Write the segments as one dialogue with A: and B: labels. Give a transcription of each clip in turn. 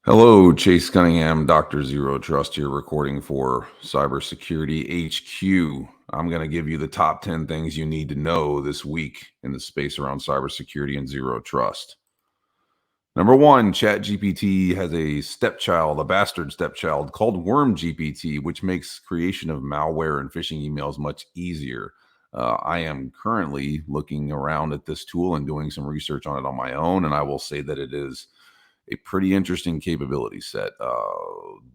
A: Hello, Chase Cunningham, Dr. Zero Trust here, recording for Cybersecurity HQ. I'm going to give you the top 10 things you need to know this week in the space around cybersecurity and zero trust. Number one, ChatGPT has a stepchild, a bastard stepchild called WormGPT, which makes creation of malware and phishing emails much easier. I am currently looking around at this tool and doing some research on it on my own, and I will say that it is a pretty interesting capability set.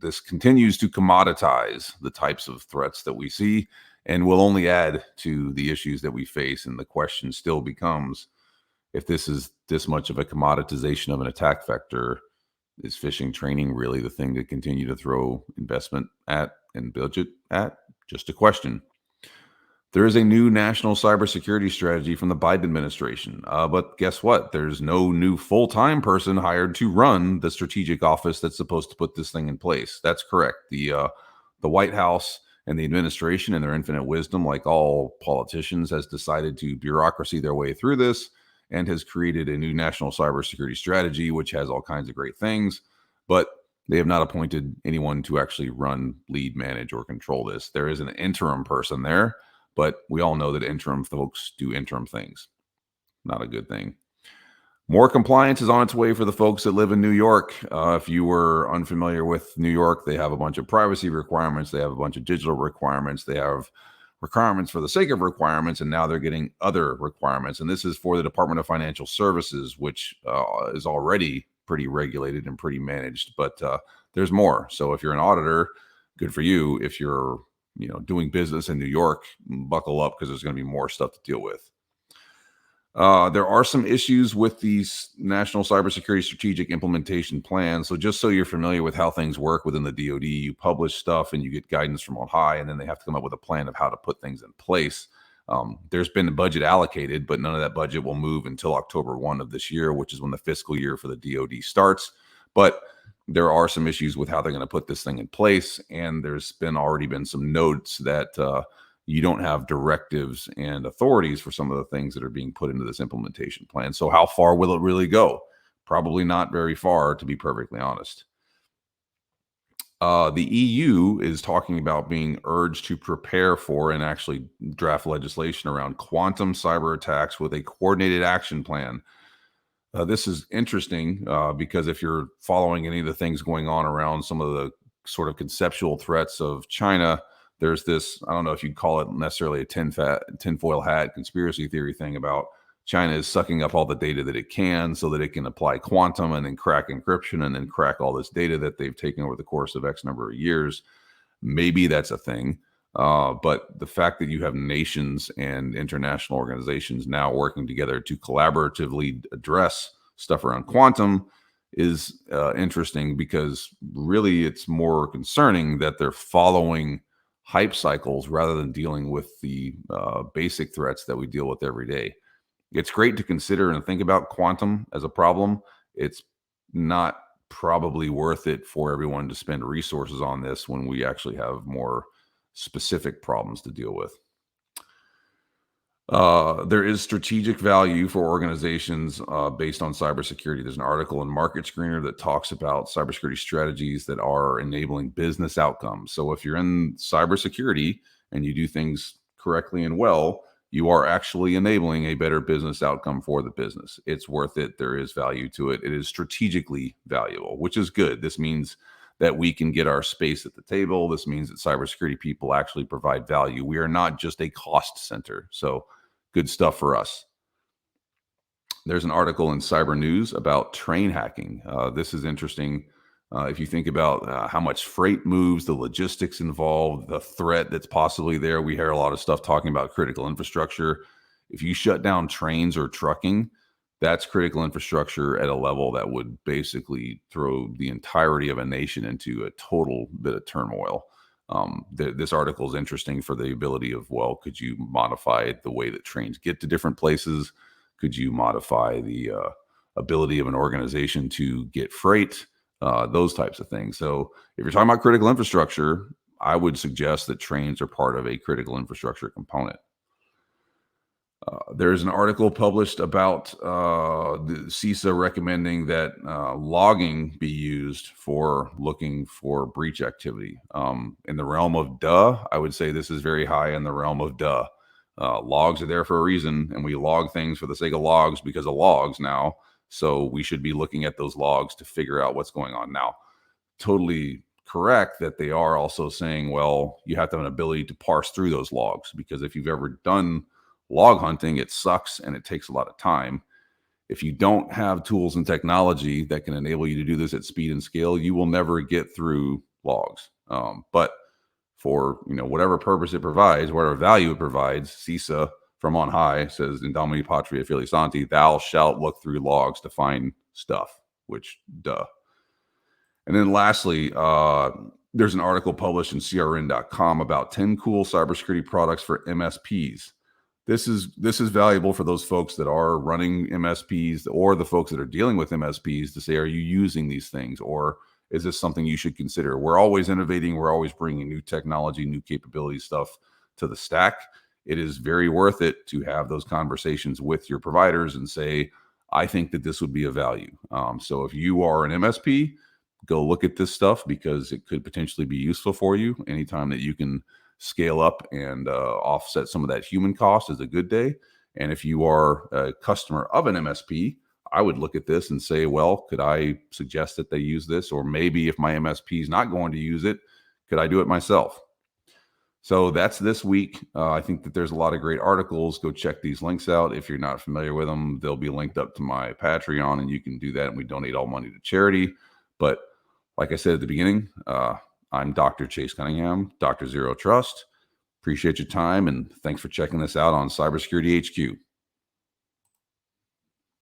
A: This continues to commoditize the types of threats that we see and will only add to the issues that we face. And the question still becomes, if this is this much of a commoditization of an attack vector, is phishing training really the thing to continue to throw investment at and budget at? Just a question. There is a new national cybersecurity strategy from the Biden administration. But guess what? There's no new full time person hired to run the strategic office that's supposed to put this thing in place. That's correct. The White House and the administration, in their infinite wisdom, like all politicians, has decided to bureaucracy their way through this and has created a new national cybersecurity strategy, which has all kinds of great things. But they have not appointed anyone to actually run, lead, manage, or control this. There is an interim person there, but we all know that interim folks do interim things. Not a good thing. More compliance is on its way for the folks that live in New York. If you were unfamiliar with New York, they have a bunch of privacy requirements. They have a bunch of digital requirements. They have requirements for the sake of requirements, and now they're getting other requirements. And this is for the Department of Financial Services, which is already pretty regulated and pretty managed. But there's more. So if you're an auditor, good for you. If you're doing business in New York, buckle up because there's going to be more stuff to deal with. There are some issues with these national cybersecurity strategic implementation plans. So just so you're familiar with how things work within the DoD, you publish stuff and you get guidance from on high, and then they have to come up with a plan of how to put things in place. There's been a budget allocated, but none of that budget will move until October 1 of this year, which is when the fiscal year for the DoD starts. But there are some issues with how they're going to put this thing in place. And there's already been some notes that you don't have directives and authorities for some of the things that are being put into this implementation plan. So how far will it really go? Probably not very far, to be perfectly honest. The EU is talking about being urged to prepare for and actually draft legislation around quantum cyber attacks with a coordinated action plan. This is interesting because if you're following any of the things going on around some of the sort of conceptual threats of China, there's this, I don't know if you'd call it necessarily a tinfoil hat conspiracy theory thing about China is sucking up all the data that it can so that it can apply quantum and then crack encryption and then crack all this data that they've taken over the course of X number of years. Maybe that's a thing. But the fact that you have nations and international organizations now working together to collaboratively address stuff around quantum is interesting, because really it's more concerning that they're following hype cycles rather than dealing with the basic threats that we deal with every day. It's great to consider and think about quantum as a problem. It's not probably worth it for everyone to spend resources on this when we actually have more specific problems to deal with. There is strategic value for organizations based on cybersecurity. There's an article in Market Screener that talks about cybersecurity strategies that are enabling business outcomes. So if you're in cybersecurity and you do things correctly and well, you are actually enabling a better business outcome for the business. It's worth it. There is value to it. It is strategically valuable, which is good. This means that we can get our space at the table. This means that cybersecurity people actually provide value. We are not just a cost center. So good stuff for us. There's an article in Cyber News about train hacking. This is interesting. If you think about how much freight moves, the logistics involved, the threat that's possibly there, we hear a lot of stuff talking about critical infrastructure. If you shut down trains or trucking, that's critical infrastructure at a level that would basically throw the entirety of a nation into a total bit of turmoil. This article is interesting for the ability of, well, could you modify the way that trains get to different places? Could you modify the ability of an organization to get freight? Those types of things. So if you're talking about critical infrastructure, I would suggest that trains are part of a critical infrastructure component. There's an article published about the CISA recommending that logging be used for looking for breach activity. In the realm of duh, I would say this is very high in the realm of duh. Logs are there for a reason, and we log things for the sake of logs because of logs now. So we should be looking at those logs to figure out what's going on now. Totally correct that they are also saying, well, you have to have an ability to parse through those logs, because if you've ever done log hunting, it sucks and it takes a lot of time. If you don't have tools and technology that can enable you to do this at speed and scale, you will never get through logs. But for whatever purpose it provides, whatever value it provides, CISA from on high says, "In Domini Patria Fili Santi, thou shalt look through logs to find stuff," which, duh. And then lastly, there's an article published in crn.com about 10 cool cybersecurity products for MSPs. This is valuable for those folks that are running MSPs or the folks that are dealing with MSPs to say, are you using these things, or is this something you should consider? We're always innovating. We're always bringing new technology, new capability stuff to the stack. It is very worth it to have those conversations with your providers and say, I think that this would be of value. So if you are an MSP, go look at this stuff, because it could potentially be useful for you. Anytime that you can scale up and offset some of that human cost is a good day. And if you are a customer of an MSP, I would look at this and say, well, could I suggest that they use this? Or maybe if my MSP is not going to use it, could I do it myself? So that's this week. I think that there's a lot of great articles. Go check these links out. If you're not familiar with them, they'll be linked up to my Patreon, and you can do that. And we donate all money to charity. But like I said at the beginning, I'm Dr. Chase Cunningham, Dr. Zero Trust. Appreciate your time, and thanks for checking this out on Cybersecurity HQ.